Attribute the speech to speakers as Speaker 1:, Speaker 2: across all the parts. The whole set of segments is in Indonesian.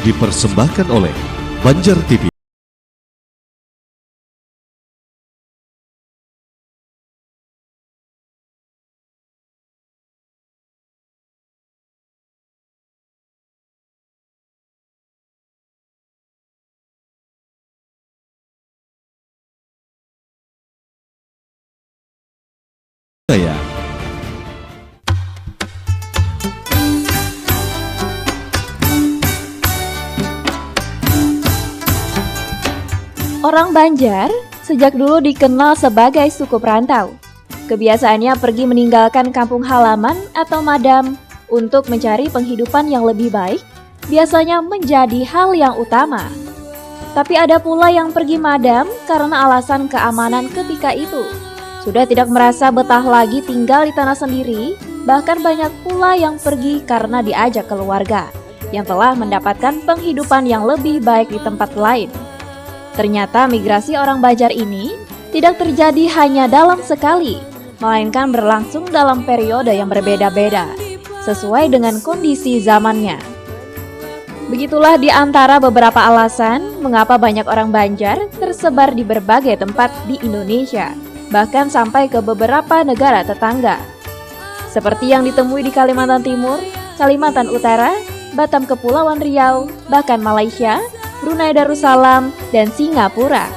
Speaker 1: dipersembahkan oleh Banjar TV. Saya
Speaker 2: Orang Banjar sejak dulu dikenal sebagai suku perantau. Kebiasaannya pergi meninggalkan kampung halaman atau madam untuk mencari penghidupan yang lebih baik, biasanya menjadi hal yang utama. Tapi ada pula yang pergi madam karena alasan keamanan ketika itu. Sudah tidak merasa betah lagi tinggal di tanah sendiri, bahkan banyak pula yang pergi karena diajak keluarga yang telah mendapatkan penghidupan yang lebih baik di tempat lain. Ternyata migrasi orang Banjar ini tidak terjadi hanya dalam sekali, melainkan berlangsung dalam periode yang berbeda-beda, sesuai dengan kondisi zamannya. Begitulah di antara beberapa alasan mengapa banyak orang Banjar tersebar di berbagai tempat di Indonesia, bahkan sampai ke beberapa negara tetangga. Seperti yang ditemui di Kalimantan Timur, Kalimantan Utara, Batam Kepulauan Riau, bahkan Malaysia, Brunei Darussalam, dan Singapura.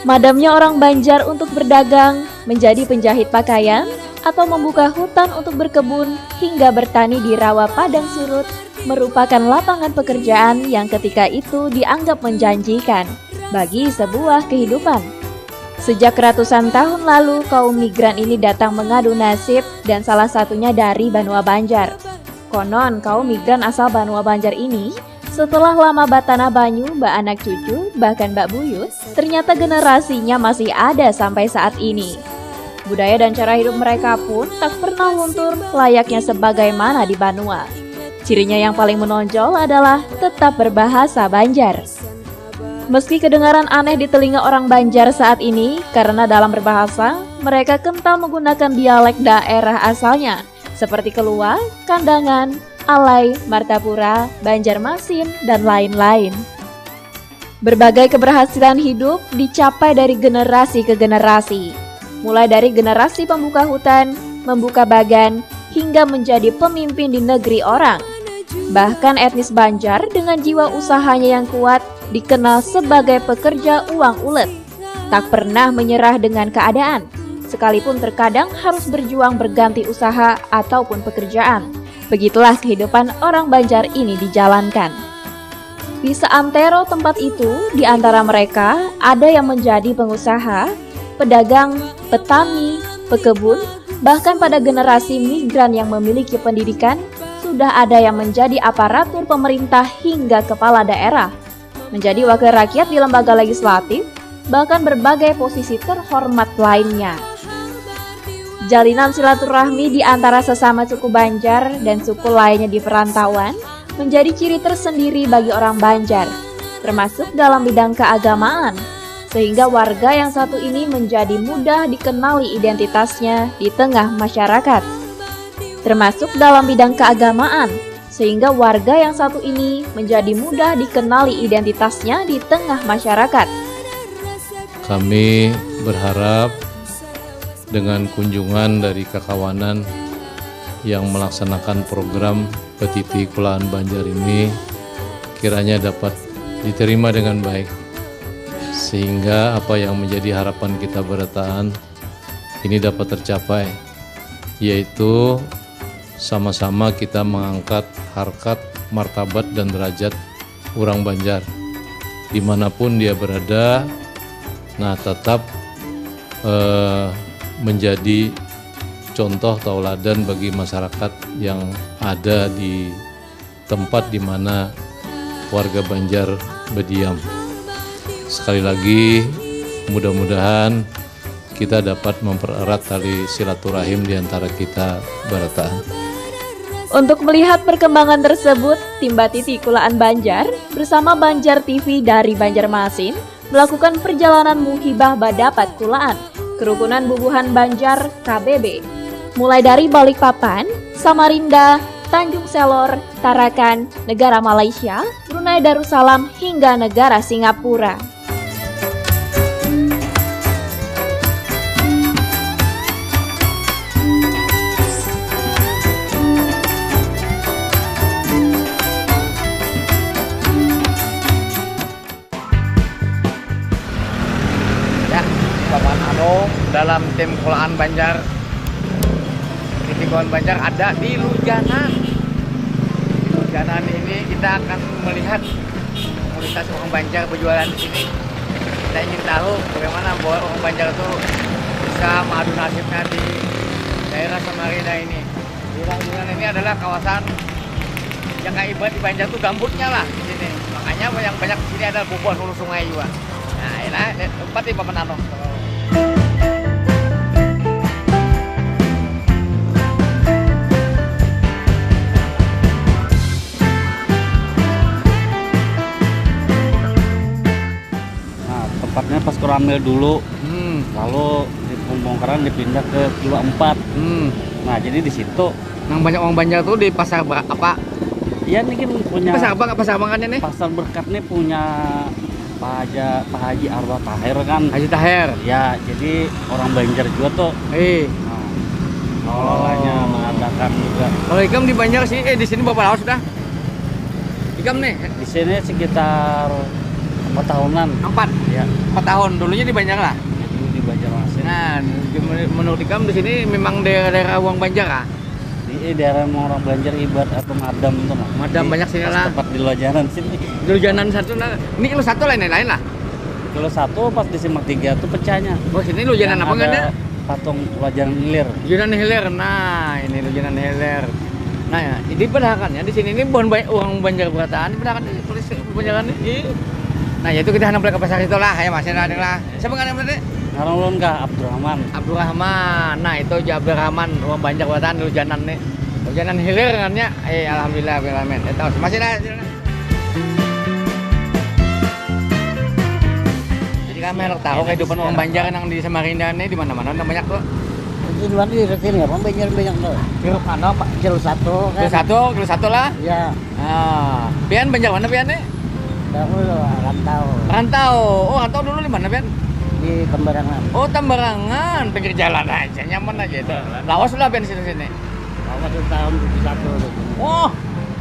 Speaker 2: Madamnya orang Banjar untuk berdagang, menjadi penjahit pakaian, atau membuka hutan untuk berkebun, hingga bertani di rawa padang surut, merupakan lapangan pekerjaan yang ketika itu dianggap menjanjikan bagi sebuah kehidupan. Sejak ratusan tahun lalu, kaum migran ini datang mengadu nasib dan salah satunya dari Banua Banjar. Konon, kaum migran asal Banua Banjar ini, setelah lama Batana Banyu, Mbak Anak Cucu, bahkan Mbak Buyut, ternyata generasinya masih ada sampai saat ini. Budaya dan cara hidup mereka pun tak pernah luntur layaknya sebagaimana di Banua. Cirinya yang paling menonjol adalah tetap berbahasa Banjar. Meski kedengaran aneh di telinga orang Banjar saat ini, karena dalam berbahasa, mereka kental menggunakan dialek daerah asalnya, seperti Keluar, Kandangan, Alai, Martapura, Banjarmasin, dan lain-lain. Berbagai keberhasilan hidup dicapai dari generasi ke generasi, mulai dari generasi pembuka hutan, membuka bagan, hingga menjadi pemimpin di negeri orang. Bahkan etnis Banjar dengan jiwa usahanya yang kuat dikenal sebagai pekerja uang ulet, tak pernah menyerah dengan keadaan, sekalipun terkadang harus berjuang berganti usaha ataupun pekerjaan. Begitulah kehidupan orang Banjar ini dijalankan. Di seantero tempat itu, di antara mereka ada yang menjadi pengusaha, pedagang, petani, pekebun, bahkan pada generasi migran yang memiliki pendidikan, sudah ada yang menjadi aparatur pemerintah hingga kepala daerah, menjadi wakil rakyat di lembaga legislatif, bahkan berbagai posisi terhormat lainnya. Jalinan silaturahmi di antara sesama suku Banjar dan suku lainnya di perantauan menjadi ciri tersendiri bagi orang Banjar, termasuk dalam bidang keagamaan, sehingga warga yang satu ini menjadi mudah dikenali identitasnya di tengah masyarakat. Termasuk dalam bidang keagamaan, sehingga warga yang satu ini menjadi mudah dikenali identitasnya di tengah masyarakat.
Speaker 3: Kami berharap dengan kunjungan dari Kakawanan yang melaksanakan program Petiti Kulaan Banjar ini kiranya dapat diterima dengan baik, sehingga apa yang menjadi harapan kita bertahan ini dapat tercapai, yaitu sama-sama kita mengangkat harkat, martabat, dan derajat orang Banjar dimanapun dia berada. Nah, tetap menjadi contoh tauladan bagi masyarakat yang ada di tempat di mana warga Banjar berdiam. Sekali lagi, mudah-mudahan kita dapat mempererat tali silaturahim di antara kita bertahan.
Speaker 2: Untuk melihat perkembangan tersebut, tim Batiti Kulaan Banjar bersama Banjar TV dari Banjarmasin melakukan perjalanan muhibah badapat kulaan, kerukunan bubuhan Banjar KBB. Mulai dari Balikpapan, Samarinda, Tanjung Selor, Tarakan, negara Malaysia, Brunei Darussalam, hingga negara Singapura.
Speaker 4: Paman Anung dalam tim Kolaan Banjar. Titik Kolaan Banjar ada di Lujanan. Di Lujanan ini kita akan melihat komunitas orang Banjar berjualan di sini. Kita ingin tahu bagaimana bahwa orang Banjar itu bisa mengadu nasibnya di daerah Samarinda ini. Di Lujanan ini adalah kawasan yang kayak ibarat di Banjar tuh gambutnya lah di sini. Makanya yang banyak di sini ada bubuhan hulu sungai juga. Nah, ini tempat di Paman Anung.
Speaker 5: Tempatnya pas Koramil dulu, lalu di pembongkaran dipindah ke Kilo 4. Nah jadi di situ
Speaker 4: Yang banyak orang Banjar tuh di pasar apa?
Speaker 5: ya ini kan punya
Speaker 4: Pasar apa? Pasar Bangannya nih?
Speaker 5: pasar berkat nih punya Pak Haji Arwah Tahir kan.
Speaker 4: Haji Tahir.
Speaker 5: Ya jadi orang Banjar juga tuh. Nah, pengelolanya mengadakan juga.
Speaker 4: Kalau ikam di Banjar sih, di sini berapa lama sudah? Ikam nih?
Speaker 5: Di sini sekitar 4 tahunan.
Speaker 4: 4?
Speaker 5: Ya,
Speaker 4: 4 tahun. Dulunya di Banjar lah?
Speaker 5: dulu di Banjarmasin.
Speaker 4: Nah, menurut ikam di sini memang daerah uang Banjar ah?
Speaker 5: Di daerah orang Banjar Ibat atau Madam itu nah.
Speaker 4: Madam banyak sini lah.
Speaker 5: Tempat di Lojanan sini.
Speaker 4: Di Lujanan satu lah. Ini Kilo 1 lain lah?
Speaker 5: Kilo 1 pas di Simak 3 tuh pecahnya.
Speaker 4: Oh sini Lujanan apa enggak ada?
Speaker 5: Patung Lojanan Hilir.
Speaker 4: Lujanan Hilir. Nah, ini Lujanan Hilir. Nah ya, jadi padahal ya di sini ini bukan uang Banjar Berataan, padahal kan tulis Banjaran ini. Nah, yaitu kita hendak ke pasar itu lah, ya Mas lah. Siapa kan yang berarti?
Speaker 5: Ngarang ulun kah Abdurrahman.
Speaker 4: Abdurrahman. Nah, itu Abdurrahman uang Banjar Berataan di Lujanan nih. Lujanan Hilir kan ya. Alhamdulillah bil alamin. Tahu masih lah. Jadi kami hendak tahu kehidupan orang Banjar yang di Samarinda nih di mana-mana banyak tuh.
Speaker 6: Di luar di sini ya, Banjar banyak tuh.
Speaker 4: Kilo mana Pak?
Speaker 6: Kilo 1 kan.
Speaker 4: Kilo 1 lah.
Speaker 6: Ya,
Speaker 4: Ah, pian Banjar mana pian nih?
Speaker 6: dahulu rantau
Speaker 4: Rantau. Oh, rantau dulu di mana pian?
Speaker 6: di Tembarangan.
Speaker 4: Oh, Tambarangan, pinggir jalan aja, nyaman aja itu. Lawas lah pian sini-sini.
Speaker 6: Awal itu tahun 71 itu.
Speaker 4: Oh,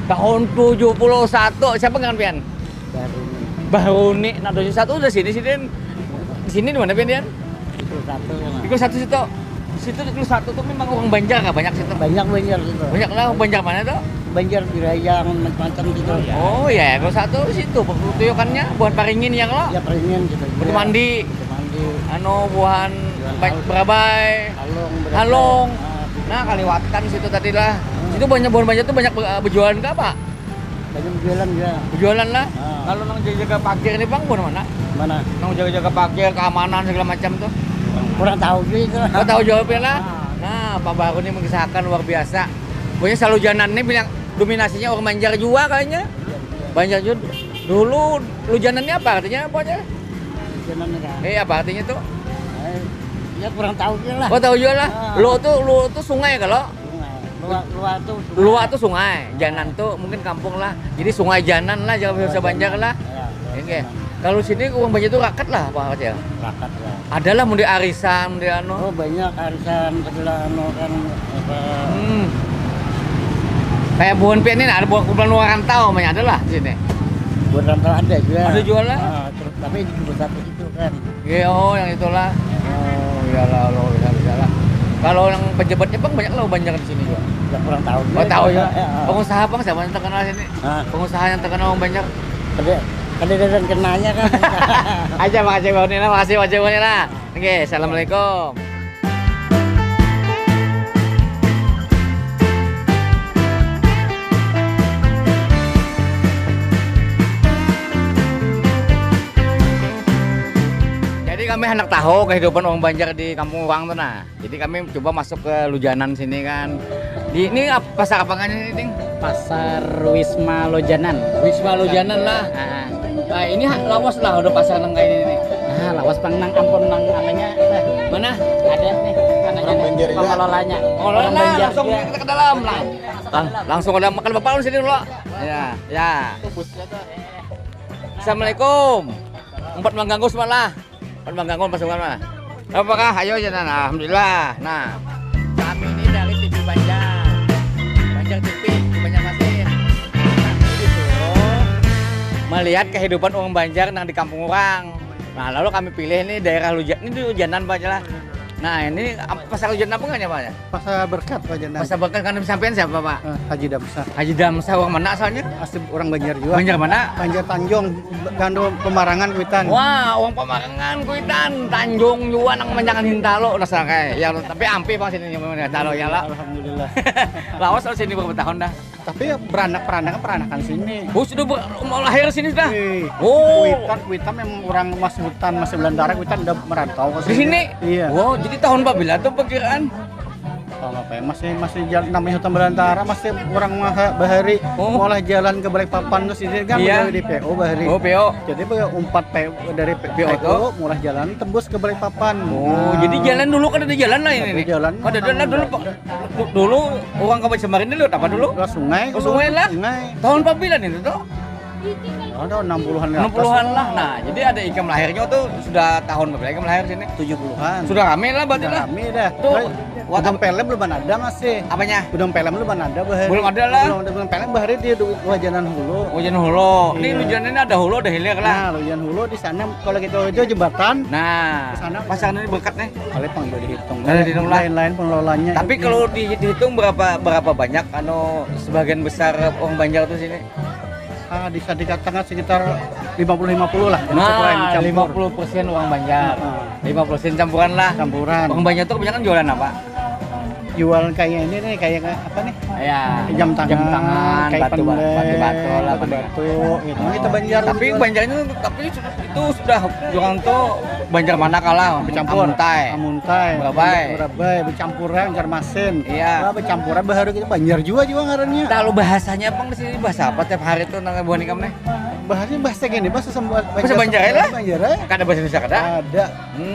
Speaker 4: tahun 71. Siapa dengan pian?
Speaker 6: Baru ini
Speaker 4: Baru nih, nah 71 udah sini. Di sini di mana pian pian?
Speaker 6: Kilo 1 kan.
Speaker 4: Di Kilo 1 situ. Situ di Kilo 1 tuh memang orang Banjar nggak banyak situ.
Speaker 6: Banyak Banjar gitu.
Speaker 4: Banyak lah, Banjar mana tuh?
Speaker 6: Banjar di Rayang macam-macam gitu.
Speaker 4: Oh ya, Kilo 1 di situ. Tuyukannya buat paringin yang lo.
Speaker 6: Ya peringin gitu.
Speaker 4: Buat mandi.
Speaker 6: Mandi.
Speaker 4: Anu buahan berabai.
Speaker 6: Halong.
Speaker 4: Halong. Nah, Kaliwatan situ tadi lah. Itu banyak buah Banjar tuh banyak berjualan nggak Pak?
Speaker 6: Banyak jualan ya.
Speaker 4: Berjualan lah.
Speaker 6: Ah.
Speaker 4: Kalau nang jaga parkir ini Bang, buat mana?
Speaker 6: Mana?
Speaker 4: Nang jaga parkir, keamanan segala macam tuh.
Speaker 6: Kurang tahu juga.
Speaker 4: Kau tahu jawabnya lah. Nah, Pak Baru ini mengisahkan luar biasa. Pokoknya selalu Janan ini bilang dominasinya orang Banjar juga kayaknya. Banjar juga. Dulu Lujanan ini apa artinya apa aja?
Speaker 6: Jalan kan.
Speaker 4: Apa artinya tuh?
Speaker 6: Ya kurang tahu juga lah.
Speaker 4: Kau tahu juga lah.
Speaker 6: Ah.
Speaker 4: Lu tuh sungai kalau.
Speaker 6: Luar tuh.
Speaker 4: Luar tuh sungai, Janan tuh mungkin kampung lah. Jadi Sungai Janan lah, jangan bahasa Banjar lah.
Speaker 6: Ya,
Speaker 4: Oke. Kalau sini uang Banjar tuh rakat lah Pak Kecil.
Speaker 6: rakat ya.
Speaker 4: Adalah mundi arisan, mundi anu.
Speaker 6: Oh banyak arisan segala anu kan apa
Speaker 4: Kayak buan pian ini ada buah kumpulan luar rantau namanya adalah di sini.
Speaker 6: buat rantau ada juga.
Speaker 4: Ada jual lah?
Speaker 6: Terus tapi di Kilo 1 itu kan.
Speaker 4: Iya, oh yang itulah. Oh, iyalah lo bisa lah. Kalau yang pejabatnya Bang banyak lo Banjar di sini juga.
Speaker 6: Ya kurang tahu.
Speaker 4: Oh, tahu ya.
Speaker 6: Ya.
Speaker 4: Pengusaha Bang siapa yang terkenal sini?
Speaker 6: Hah?
Speaker 4: Pengusaha yang terkenal orang Banjar.
Speaker 6: Kadang kenanya kan.
Speaker 4: Aja makasih Bang Nila, makasih Bang Nila. Oke, assalamualaikum. Jadi kami hendak tahu kehidupan orang Banjar di kampung orang tuh nah. Jadi kami coba masuk ke Lujanan sini kan. Ini pasar apa kan ini, Ting?
Speaker 6: Pasar Wisma Lojanan.
Speaker 4: Wisma Lujanan lah. Nah, ini lawas lah udah pasar nang kayak ini nih.
Speaker 6: Nah, lawas pengenang ampun nang anaknya.
Speaker 4: Mana?
Speaker 6: Ada nih anaknya nih. Pengelolanya.
Speaker 4: Oh, lah, langsung kita ke dalam lah. Langsung ada makan bapak di sini dulu. Ya, ya. Assalamualaikum. Empat mengganggu semalah. Empat mengganggu pas mana? Apakah? Ayo jalan. Alhamdulillah. Nah, kami ini dari TV Banjar. Banjar TV, Banjarmasin. Kami disuruh melihat kehidupan orang Banjar yang di kampung orang. Nah, lalu kami pilih ini daerah Lujan. Ini di Lujanan Pak lah. Nah, ini pasar Lujanan apa nggak Pak ya?
Speaker 6: Pasar Berkat Pak Janda.
Speaker 4: Pasar Berkat kan sampean siapa Pak?
Speaker 6: Haji Damsah.
Speaker 4: Haji Damsah orang mana asalnya?
Speaker 6: Asli orang Banjar juga.
Speaker 4: Banjar mana?
Speaker 6: Banjar Tanjung, Gando Pemarangan Kuitan.
Speaker 4: Wah, orang Pemarangan Kuitan, Tanjung juga nang menjangan Hintalo dasar kayak. Ya, tapi ampi Pak sini Hintalo ya lah.
Speaker 6: Alhamdulillah.
Speaker 4: Lawas dari sini berapa tahun dah?
Speaker 6: Tapi peranakan sini.
Speaker 4: Oh, sudah mau lahir sini dah.
Speaker 6: Oh,
Speaker 4: Oh,
Speaker 6: Kuitan memang orang masih hutan, masih Belanda, Kuitan udah merantau ke
Speaker 4: di sini.
Speaker 6: Iya.
Speaker 4: Wow, jadi tahun berapa tuh perkiraan?
Speaker 6: Kalau apa ya, masih jalan namanya hutan belantara, masih orang bahari malah jalan ke Balikpapan terus ini kan
Speaker 4: Iya.
Speaker 6: di PO bahari.
Speaker 4: Oh, PO.
Speaker 6: Jadi umpat PO dari PO itu mulai jalan tembus ke Balikpapan.
Speaker 4: Oh, jadi jalan dulu kan ada jalan lah ini nih.
Speaker 6: Jalan.
Speaker 4: Ada jalan dulu Pak. Dulu orang ke Samarin dulu apa dulu?
Speaker 6: Ke sungai.
Speaker 4: Ke sungai lah.
Speaker 6: Sungai.
Speaker 4: Tahun berapa itu tuh?
Speaker 6: Ada 60-an ke atas.
Speaker 4: 60-an lah. Nah, jadi ada ikam lahirnya tuh sudah tahun berapa ikam lahir sini?
Speaker 6: 70-an.
Speaker 4: Sudah rame lah berarti lah.
Speaker 6: Kami dah.
Speaker 4: Tuh,
Speaker 6: Udang pelem belum ada masih.
Speaker 4: apanya?
Speaker 6: Udang pelem belum ada bahari.
Speaker 4: Belum ada lah.
Speaker 6: Belum ada udang pelem bahari di Wajanan Hulu.
Speaker 4: Hujan hulu. Ini
Speaker 6: Iya.
Speaker 4: hujan ini ada hulu, ada hilir lah.
Speaker 6: Nah, Wajanan Hulu di sana kalau kita itu jembatan.
Speaker 4: Nah,
Speaker 6: Kesana.
Speaker 4: pasar ini berkat nih.
Speaker 6: Kali panggil dihitung.
Speaker 4: Ada dihitung lah.
Speaker 6: Lain-lain pengelolanya.
Speaker 4: Tapi kalau dihitung berapa banyak sebagian besar orang Banjar tuh sini?
Speaker 6: Bisa dikatakan sekitar 50-50 lah.
Speaker 4: Nah,
Speaker 6: Campur.
Speaker 4: 50% orang Banjar.
Speaker 6: Nah.
Speaker 4: 50% campuran lah.
Speaker 6: Campuran.
Speaker 4: Orang Banjar tuh kebanyakan jualan apa?
Speaker 6: Jual kayak ini nih, kayak apa nih?
Speaker 4: Ya,
Speaker 6: Jam tangan, kayak
Speaker 4: batu-batu lah.
Speaker 6: batu-batu gitu. Kita Banjar.
Speaker 4: Tapi Banjarnya itu sudah jualan tuh Banjar mana kalah?
Speaker 6: bercampur.
Speaker 4: Amuntai. Berabai.
Speaker 6: Berabai, bercampuran, Banjarmasin.
Speaker 4: Iya.
Speaker 6: Bercampuran baru kita Banjar juga ngarannya.
Speaker 4: Kalau bahasanya Bang di sini bahasa apa tiap hari tuh nang buah nikam nih?
Speaker 6: Bahasa gini, bahasa
Speaker 4: Bahasa Banjar lah.
Speaker 6: Banjar ya.
Speaker 4: Kada bahasa Indonesia kada?
Speaker 6: Ada.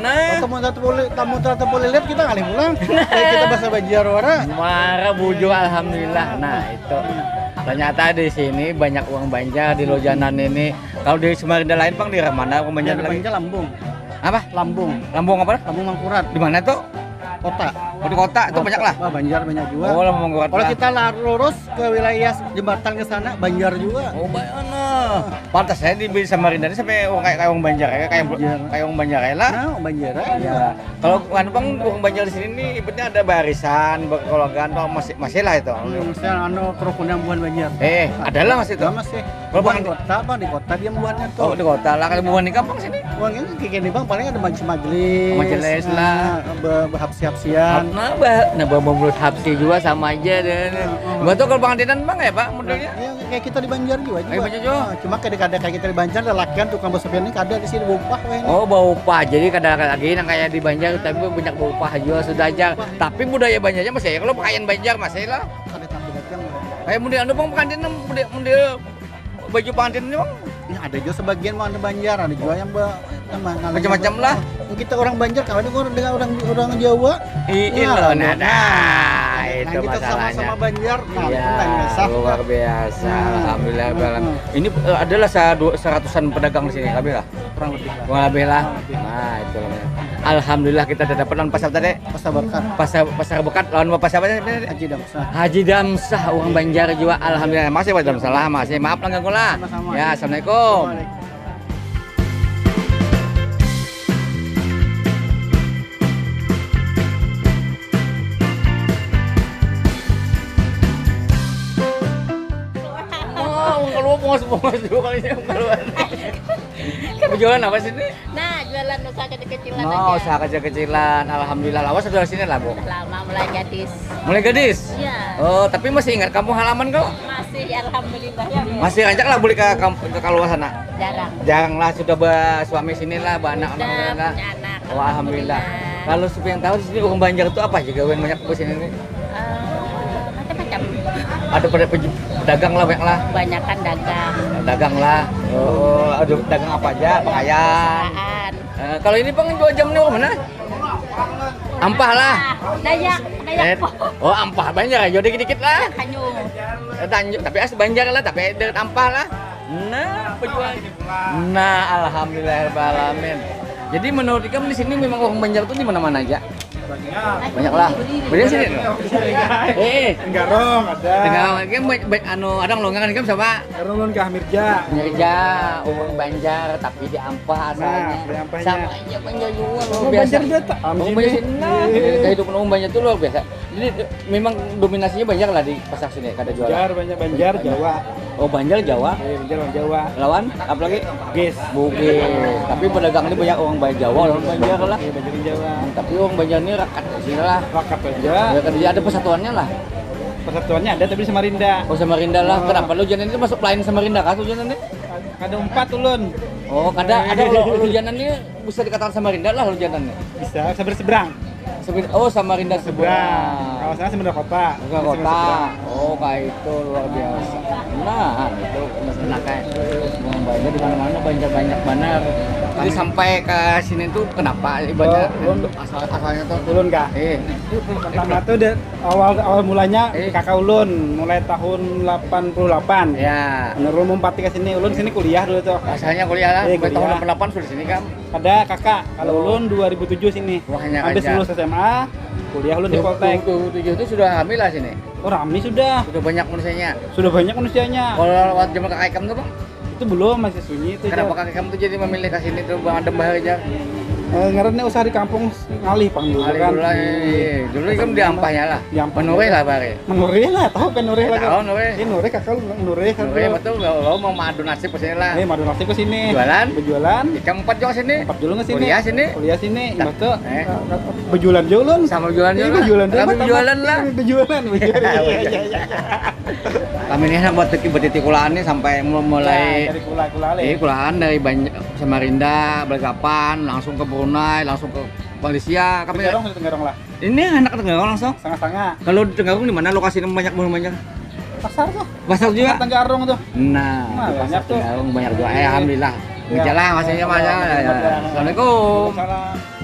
Speaker 4: Nah,
Speaker 6: Tamu boleh lihat kita kali pulang. Kayak kita bahasa Banjar ora.
Speaker 4: marah bujur alhamdulillah. Nah, itu. Ternyata di sini banyak uang Banjar di Lojanan ini. Kalau di Samarinda lain Bang di mana uang Banjar lagi?
Speaker 6: Banjar Lambung.
Speaker 4: Apa?
Speaker 6: Lambung.
Speaker 4: Lambung apa?
Speaker 6: Lambung Mangkurat.
Speaker 4: Di mana tuh?
Speaker 6: Kota.
Speaker 4: Oh, di kota itu banyak lah.
Speaker 6: Banjar banyak juga.
Speaker 4: Oh, Lambung Mangkurat.
Speaker 6: Kalau kita lurus ke wilayah jembatan ke sana Banjar juga.
Speaker 4: Oh, banyak. Pantas saya di Samarinda ini sampai kayak orang Banjar ya, kayak orang Banjar ya lah.
Speaker 6: Nah, Banjar.
Speaker 4: Ya. Kalau kan Bang orang Banjar di sini nih ibaratnya ada barisan, berkeluargaan masih lah itu.
Speaker 6: Misalnya kerukunan buah Banjar.
Speaker 4: Adalah masih itu.
Speaker 6: Masih.
Speaker 4: Kalau
Speaker 6: Bukan
Speaker 4: Bang
Speaker 6: kota, Bang, di kota dia buahnya tuh.
Speaker 4: Oh, di kota lah kalau bukan di kampung sini.
Speaker 6: Uang ini kayak gini Bang, paling ada majelis.
Speaker 4: Majelis lah.
Speaker 6: Berhapsi-hapsian.
Speaker 4: Nah, mulut hapsi juga sama aja dan. Betul kalau pengantinan Bang ya, Pak, modelnya.
Speaker 6: Ya, kayak kita di Banjar juga.
Speaker 4: Kayak Banjar juga.
Speaker 6: Cuma kadang-kadang kayak kita di Banjar ada lakian tukang besopian ini ada di sini bupah weh.
Speaker 4: Oh, bau upah. Jadi kadang-kadang lagi yang kayak di Banjar tapi banyak bau upah juga sudah aja. Tapi budaya Banjarnya masih ya. Kalau pakaian Banjar masih lah.
Speaker 6: Ada tapi dagang.
Speaker 4: Kayak model anu Bang pengantin model baju pengantinnya Bang.
Speaker 6: Ya, ada juga sebagian mau ada Banjar, ada juga yang
Speaker 4: Macam-macam lah.
Speaker 6: Kita orang Banjar kalau dengan orang Jawa.
Speaker 4: Iya, nada. Itu
Speaker 6: kita
Speaker 4: masalahnya.
Speaker 6: sama-sama Banjar.
Speaker 4: Iya,
Speaker 6: biasa.
Speaker 4: luar biasa. Alhamdulillah. Ini adalah seratusan pedagang di sini, lebih lah.
Speaker 6: Kurang lebih lah.
Speaker 4: Kurang lebih lah. Nah, itu lah. Alhamdulillah kita udah dapat lawan pasar tadi.
Speaker 6: Pasar Berkat.
Speaker 4: Pasar Bekat lawan Bapak siapa tadi?
Speaker 6: Haji Damsah.
Speaker 4: Haji Damsah orang Banjar juga. Alhamdulillah. Masih Pak Damsah lah, masih. Maaf lah ganggu lah.
Speaker 6: Sama-sama.
Speaker 4: Ya, assalamualaikum. Bongos juga kali ini keluar. Jualan apa sih ini?
Speaker 7: Nah, jualan usaha kecil-kecilan
Speaker 4: Oh,
Speaker 7: aja.
Speaker 4: usaha kecil-kecilan. Alhamdulillah. Lawas sudah di sini lah, Bu.
Speaker 7: Udah lama mulai gadis.
Speaker 4: Mulai gadis?
Speaker 7: Iya.
Speaker 4: Oh, tapi masih ingat kampung halaman kau?
Speaker 7: Masih alhamdulillah ya.
Speaker 4: Masih rancak lah boleh ke kampung ke luar sana?
Speaker 7: Jarang.
Speaker 4: Jarang lah, sudah bersuami sini lah, anak
Speaker 7: Udah
Speaker 4: alhamdulillah.
Speaker 7: punya anak.
Speaker 4: Oh, alhamdulillah. Kalau supaya yang tahu di sini orang Banjar itu apa juga yang banyak ke sini nih?
Speaker 7: Macam-macam.
Speaker 4: Ada pada dagang lah banyak lah.
Speaker 7: Banyakan dagang.
Speaker 4: Dagang lah. Oh, ada dagang apa aja? Pakaian.
Speaker 7: Apaan?
Speaker 4: Kalau ini Bang jual jam ini mana? Ampah lah.
Speaker 7: Dayak, dayak po.
Speaker 4: Oh, ampah Banjar. Jadi dikit-dikit lah.
Speaker 7: Kanyung.
Speaker 4: Tanjung, tapi asli Banjar lah, tapi dekat ampah lah. Nah, penjual. Nah, alhamdulillahirobbilalamin. Jadi menurut kamu di sini memang orang Banjar tuh di mana-mana aja? Banyak lah. Beda sini.
Speaker 6: Garong ada.
Speaker 4: Dengan baik ada longgangan kan sama
Speaker 6: Garong Kah Mirja.
Speaker 4: Mirja, orang Banjar tapi di ampah asalnya.
Speaker 6: Nah, di ampahnya.
Speaker 4: Sama aja Banjar juga luar
Speaker 6: Oh,
Speaker 4: biasa.
Speaker 6: Banjar beta.
Speaker 4: Orang Banjar sini, nah, kehidupan orang Banjar itu luar biasa. Jadi memang dominasinya Banjar lah di pasar sini kada jualan.
Speaker 6: Banjar banyak Banjar Jawa.
Speaker 4: Oh Banjar Jawa.
Speaker 6: Banjar orang Jawa.
Speaker 4: Lawan apa lagi?
Speaker 6: Bugis.
Speaker 4: Bugis. Tapi pedagang ini banyak orang Jawa, orang Banjar lah.
Speaker 6: Banjar Jawa.
Speaker 4: Tapi orang Banjar ini rakat di sini lah.
Speaker 6: Rakat aja.
Speaker 4: Ya kerja ada persatuannya lah.
Speaker 6: Persatuannya ada tapi di Samarinda.
Speaker 4: Oh Samarinda lah. Kenapa lu jalan itu masuk lain Samarinda kah tujuan ini?
Speaker 6: Ada 4 ulun.
Speaker 4: Oh, ada lu jalan ini bisa dikatakan Samarinda lah lu jalan ini.
Speaker 6: Bisa seberang.
Speaker 4: Oh Samarinda seberang.
Speaker 6: Kawasannya Samarinda Kota.
Speaker 4: Ke kota. Oh kayak itu luar biasa. Nah itu enak kayak semua Banjar di mana-mana Banjar banyak benar. Jadi sampai ke sini tuh kenapa ibaratnya asalnya tuh
Speaker 6: Ulun kah? Pertama tuh awal mulanya kakak ulun mulai tahun 88.
Speaker 4: Ya.
Speaker 6: Menurut ulun mau ke sini, ulun sini kuliah dulu tuh.
Speaker 4: Asalnya kuliah lah,
Speaker 6: Iya,
Speaker 4: sampai tahun
Speaker 6: kuliah.
Speaker 4: 88 sudah di sini kan.
Speaker 6: Ada kakak, kalau ulun 2007 sini.
Speaker 4: Wah, hanya
Speaker 6: Habis
Speaker 4: aja.
Speaker 6: lulus SMA, kuliah ulun di Poltek.
Speaker 4: 27 itu sudah hamil lah sini.
Speaker 6: Oh, rame sudah.
Speaker 4: Sudah banyak manusianya.
Speaker 6: Sudah banyak manusianya.
Speaker 4: Kalau lewat zaman kakak kamu tuh bang,
Speaker 6: Itu belum masih sunyi itu.
Speaker 4: kenapa
Speaker 6: Jar.
Speaker 4: kakak kamu tuh jadi memilih ke sini tuh bang Adem Bahar aja?
Speaker 6: Ngarannya usaha di kampung ngalih pang dulu
Speaker 4: Kali
Speaker 6: kan.
Speaker 4: dulu lah, dulu kan di ampahnya lah.
Speaker 6: Di Ampah.
Speaker 4: Menureh lah bare.
Speaker 6: Menureh lah, tahu kan nureh lah.
Speaker 4: Tahu, Nureh.
Speaker 6: Ini nureh kakak lu bilang nureh kan.
Speaker 4: Menureh betul, lo mau madu nasib ke sini lah.
Speaker 6: Madu nasib ke sini.
Speaker 4: Jualan?
Speaker 6: Berjualan.
Speaker 4: Ikan 4 juga sini.
Speaker 6: Empat jualan ke sini.
Speaker 4: Kuliah sini.
Speaker 6: Kuliah sini. Imbas tuh
Speaker 4: Eh.
Speaker 6: berjualan jualan.
Speaker 4: Sama jualan
Speaker 6: Iya,
Speaker 4: juga.
Speaker 6: berjualan
Speaker 4: Kami jualan lah.
Speaker 6: Berjualan. Iya.
Speaker 4: Kami ini buat titik kulaan nih sampai mulai
Speaker 6: Dari kula-kula
Speaker 4: kulaan dari Samarinda, Balikpapan, langsung ke Brunei, langsung ke Malaysia. Kami
Speaker 6: Tenggarong dari Tenggarong lah.
Speaker 4: ini anak Tenggarong langsung.
Speaker 6: Setengah-setengah.
Speaker 4: Kalau di Tenggarong di mana lokasinya banyak banyak?
Speaker 6: Pasar tuh.
Speaker 4: Pasar juga.
Speaker 6: Tenggarong tuh.
Speaker 4: Nah,
Speaker 6: Wah,
Speaker 4: di pasar
Speaker 6: banyak tuh.
Speaker 4: Tenggarong banyak juga. Alhamdulillah.
Speaker 6: Ya.
Speaker 4: Bicara masanya Mas.
Speaker 6: Ya.
Speaker 4: Assalamualaikum.
Speaker 6: Waalaikumsalam.